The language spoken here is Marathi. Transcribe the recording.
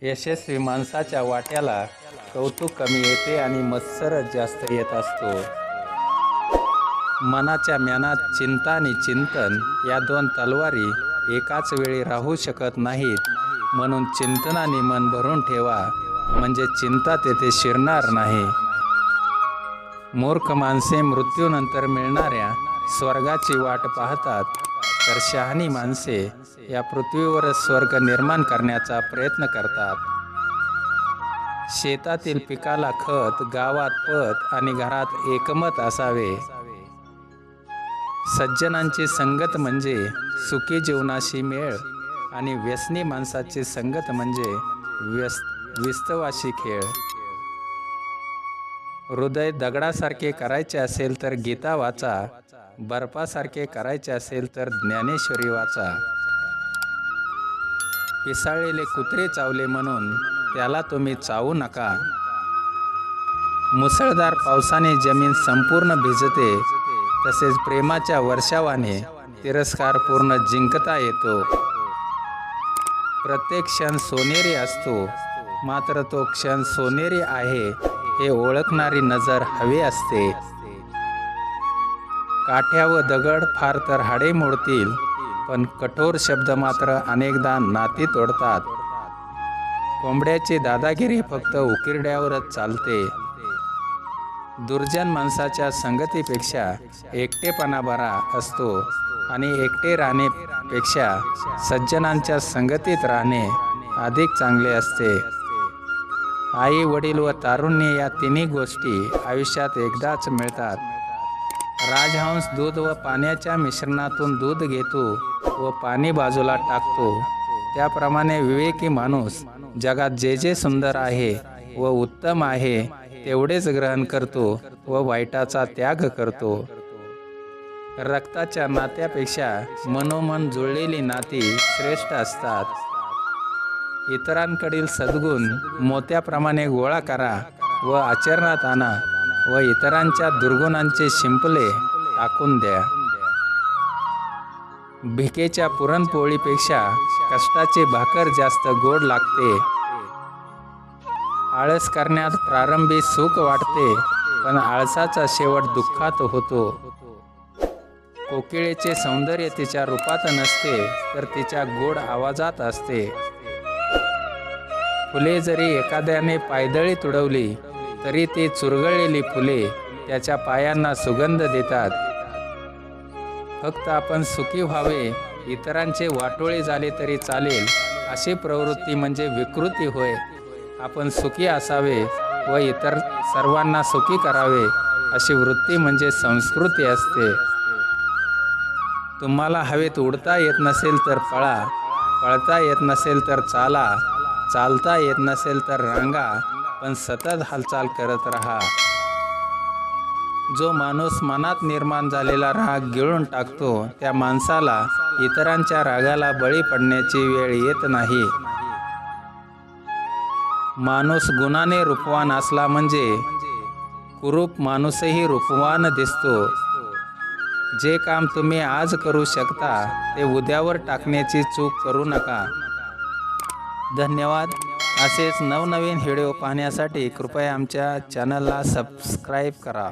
यशस्वी माणसाच्या वाट्याला कौतुक कमी येते आणि मत्सरच जास्त येत असतो। मनाच्या म्यानात चिंता आणि चिंतन या दोन तलवारी एकाच वेळी राहू शकत नाहीत, म्हणून चिंतनाने मन भरून ठेवा, म्हणजे चिंता तेथे शिरणार नाही। मूर्ख माणसे मृत्यूनंतर मिळणाऱ्या स्वर्गाची वाट पाहतात, तर शहाणी माणसे या पृथ्वीवर स्वर्ग निर्माण करण्याचा प्रयत्न करतात। शेतातील पिकाला खत, गावात पत आणि घरात एकमत असावे। सज्जनांची संगत म्हणजे सुखी जीवनाशी मेळ आणि व्यसनी माणसाची संगत म्हणजे विस्तवाशी खेळ। हृदय दगडासारखे करायचे असेल तर गीता वाचा, बर्फासारखे करायचे असेल तर ज्ञानेश्वरी वाचा। पिसाळलेले कुत्रे चावले म्हणून त्याला तुम्ही चावू नका। मुसळधार पावसाने जमीन संपूर्ण भिजते, तसेच प्रेमाच्या वर्षावाने तिरस्कार पूर्ण जिंकता येतो। प्रत्येक क्षण सोनेरी असतो, मात्र तो क्षण सोनेरी आहे हे ओळखणारी नजर हवी असते। काठ्या व दगड फार तर हाडे मोडतील, पण कठोर शब्द मात्र अनेकदा नाती तोडतात। कोंबड्याची दादागिरी फक्त उकिरड्यावरच चालते। दुर्जन माणसाच्या संगतीपेक्षा एकटेपणा बरा असतो आणि एकटे राहण्यापेक्षा सज्जनांच्या संगतीत राहणे अधिक चांगले असते। आई, वडील व तारुण्य या तिन्ही गोष्टी आयुष्यात एकदाच मिळतात। राजहंस दूध व पाण्याच्या मिश्रणातून दूध घेतो व पाणी बाजूला टाकतो, त्याप्रमाणे विवेकी माणूस जगात जे जे सुंदर आहे व उत्तम आहे तेवढेच ग्रहण करतो व वाईटाचा त्याग करतो। रक्ताच्या नात्यापेक्षा मनोमन जुळलेली नाती श्रेष्ठ असतात। इतरांकडील सद्गुण मोत्याप्रमाणे गोळा करा व आचरणात आणा व इतरांच्या दुर्गुणांचे शिंपले टाकून द्या। भिकेच्या पुरणपोळीपेक्षा कष्टाची भाकर जास्त गोड लागते। आळस करण्यात प्रारंभी सुख वाटते, पण आळसाचा शेवट दुःखात होतो। कोकिळेचे सौंदर्य तिच्या रूपात नसते, तर तिच्या गोड आवाजात असते। फुले जरी एखाद्याने पायदळी तुडवली, तरी ती चुरगळलेली फुले त्याच्या पायांना सुगंध देतात। फक्त आपण सुखी व्हावे, इतरांचे वाटोळे झाले तरी चालेल अशी प्रवृत्ती म्हणजे विकृती होय। आपण सुखी असावे व इतर सर्वांना सुखी करावे अशी वृत्ती म्हणजे संस्कृती असते। तुम्हाला हवेत उडता येत नसेल तर पळा, पळता येत नसेल तर चाला, चालता येत नसेल तर रांगा, पण सतत हालचाल करत राहा। जो माणूस मनात निर्माण झालेला राग गिळून टाकतो, त्या माणसाला इतरांच्या रागाला बळी पडण्याची वेळ येत नाही। माणूस गुणाने रूपवान असला म्हणजे कुरूप माणूसही रूपवान दिसतो। जे काम तुम्ही आज करू शकता ते उद्यावर टाकण्याची चूक करू नका। धन्यवाद। असेच नवनवीन व्हिडिओ पाहण्यासाठी कृपया आमच्या चॅनलला सबस्क्राईब करा।